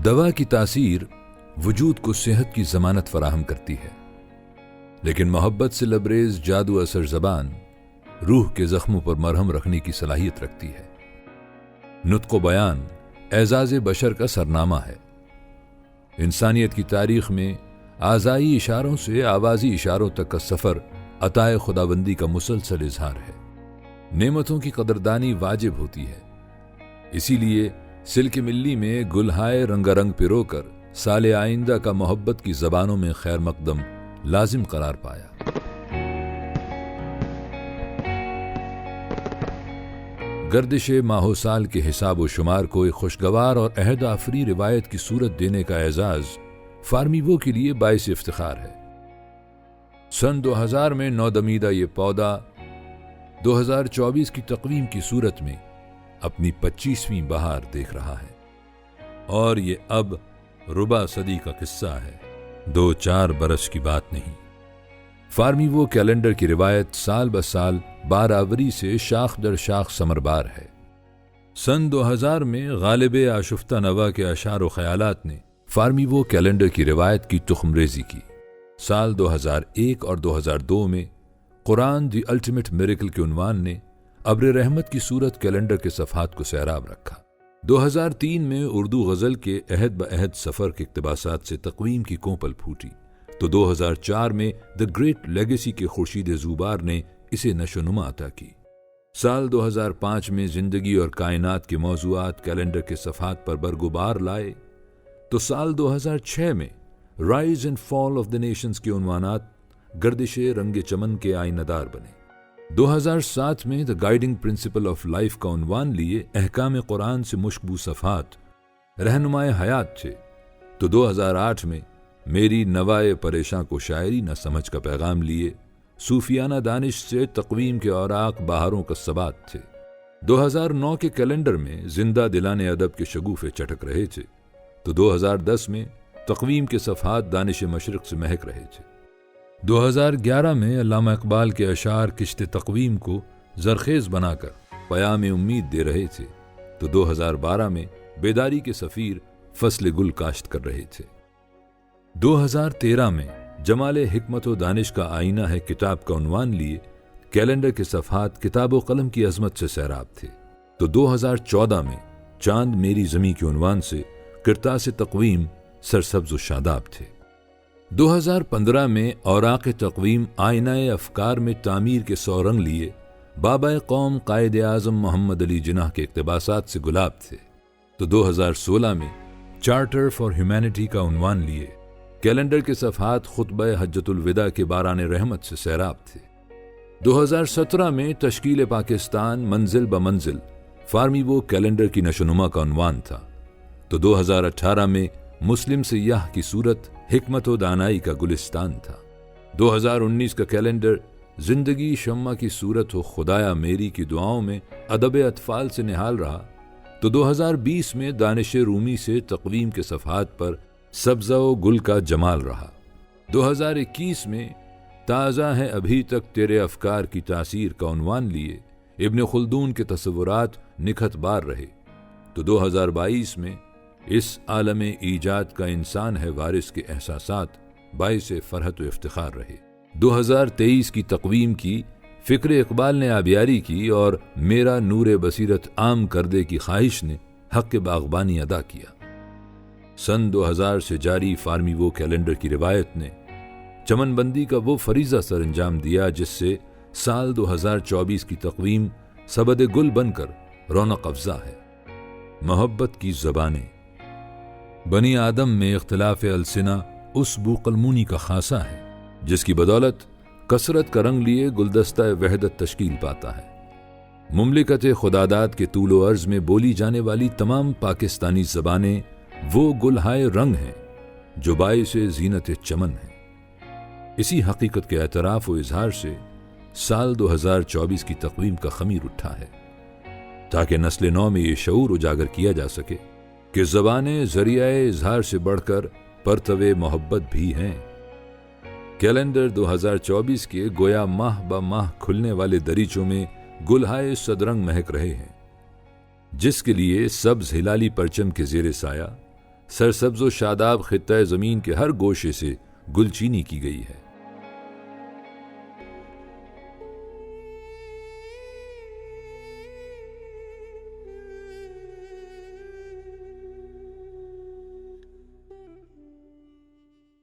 دوا کی تاثیر وجود کو صحت کی ضمانت فراہم کرتی ہے، لیکن محبت سے لبریز جادو اثر زبان روح کے زخموں پر مرہم رکھنے کی صلاحیت رکھتی ہے۔ نطق و بیان اعزاز بشر کا سرنامہ ہے۔ انسانیت کی تاریخ میں آزائی اشاروں سے آوازی اشاروں تک کا سفر عطائے خداوندی کا مسلسل اظہار ہے۔ نعمتوں کی قدردانی واجب ہوتی ہے، اسی لیے سلک ملی میں گلہائے رنگا رنگ پرو کر سال آئندہ کا محبت کی زبانوں میں خیر مقدم لازم قرار پایا۔ گردش ماہ و سال کے حساب و شمار کو ایک خوشگوار اور عہد آفری روایت کی صورت دینے کا اعزاز فارمیوو کے لیے باعث افتخار ہے۔ سن 2000 میں نودمیدہ یہ پودا 2024 کی تقویم کی صورت میں اپنی 25ویں بہار دیکھ رہا ہے، اور یہ اب ربع صدی کا قصہ ہے، 2-4 برس کی بات نہیں۔ فارمیوو کیلنڈر کی روایت سال بسال باراوری سے شاخ در شاخ ثمربار ہے۔ سن 2000 میں غالب آشفتہ نوا کے اشعار و خیالات نے فارمیوو کیلنڈر کی روایت کی تخم ریزی کی۔ سال 2001 اور 2002 میں قرآن دی الٹیمیٹ میریکل کے عنوان نے ابر رحمت کی صورت کیلنڈر کے صفحات کو سیراب رکھا۔ 2003 میں اردو غزل کے عہد بعہد سفر کے اقتباسات سے تقویم کی کوپل پھوٹی تو 2004 میں دی گریٹ لیگیسی کے خورشید زوبار نے اسے نشو نما عطا کی۔ سال 2005 میں زندگی اور کائنات کے موضوعات کیلنڈر کے صفحات پر برگبار لائے تو سال 2006 میں rise and fall of the nations کے عنوانات گردش رنگ چمن کے آئینہ دار بنے۔ 2007 میں دی گائیڈنگ پرنسپل آف لائف کا عنوان لیے احکام قرآن سے مشبوع صفحات رہنمائے حیات تھے تو 2008 میں میری نوائے پریشاں کو شاعری نہ سمجھ کا پیغام لیے صوفیانہ دانش سے تقویم کے اوراق بہاروں کا ثبات تھے۔ 2009 کے کیلنڈر میں زندہ دلان ادب کے شگوفے چٹک رہے تھے تو 2010 میں تقویم کے صفحات دانش مشرق سے مہک رہے تھے۔ 2011 میں علامہ اقبال کے اشعار کشت تقویم کو زرخیز بنا کر پیام امید دے رہے تھے تو 2012 میں بیداری کے سفیر فصل گل کاشت کر رہے تھے۔ 2013 میں جمال حکمت و دانش کا آئینہ ہے کتاب کا عنوان لیے کیلنڈر کے صفحات کتاب و قلم کی عظمت سے سیراب تھے تو 2014 میں چاند میری زمیں کے عنوان سے کرتاس تقویم سرسبز و شاداب تھے۔ 2015 میں اوراق تقویم آئینہ افکار میں تعمیر کے 100 رنگ لیے بابا قوم قائد اعظم محمد علی جناح کے اقتباسات سے گلاب تھے تو 2016 میں چارٹر فار ہیومینٹی کا عنوان لیے کیلنڈر کے صفحات خطبہ حجت الوداع کے باران رحمت سے سیراب تھے۔ 2017 میں تشکیل پاکستان منزل بمنزل فارمیوو کیلنڈر کی نشوونما کا عنوان تھا تو 2018 میں مسلم سیاح کی صورت حکمت و دانائی کا گلستان تھا۔ 2019 کا کیلنڈر زندگی شمع کی صورت ہو خدایا میری کی دعاؤں میں ادب اطفال سے نہال رہا تو 2020 میں دانش رومی سے تقویم کے صفحات پر سبزہ و گل کا جمال رہا۔ 2021 میں تازہ ہے ابھی تک تیرے افکار کی تاثیر کا عنوان لیے ابن خلدون کے تصورات نکھت بار رہے تو 2022 میں اس عالم ایجاد کا انسان ہے وارث کے احساسات باعث فرحت و افتخار رہے۔ 2023 کی تقویم کی فکر اقبال نے آبیاری کی اور میرا نور بصیرت عام کردے کی خواہش نے حق باغبانی ادا کیا۔ سن 2000 سے جاری فارمیوو کیلنڈر کی روایت نے چمن بندی کا وہ فریضہ سر انجام دیا جس سے سال 2024 کی تقویم سبد گل بن کر رونق افزا ہے۔ محبت کی زبانیں بنی آدم میں اختلاف السنہ اس بوقلمونی کا خاصہ ہے جس کی بدولت کثرت کا رنگ لیے گلدستہ وحدت تشکیل پاتا ہے۔ مملکت خداداد کے طول و عرض میں بولی جانے والی تمام پاکستانی زبانیں وہ گلہائے رنگ ہیں جو باعث زینت چمن ہیں۔ اسی حقیقت کے اعتراف و اظہار سے سال 2024 کی تقویم کا خمیر اٹھا ہے تاکہ نسل نو میں یہ شعور اجاگر کیا جا سکے کہ زبانیں ذریعہ اظہار سے بڑھ کر پرتوے محبت بھی ہیں۔ کیلنڈر 2024 کے گویا ماہ بہ ماہ کھلنے والے دریچوں میں گلہائے صدرنگ مہک رہے ہیں جس کے لیے سبز ہلالی پرچم کے زیر سایہ سرسبز و شاداب خطہ زمین کے ہر گوشے سے گلچینی کی گئی ہے۔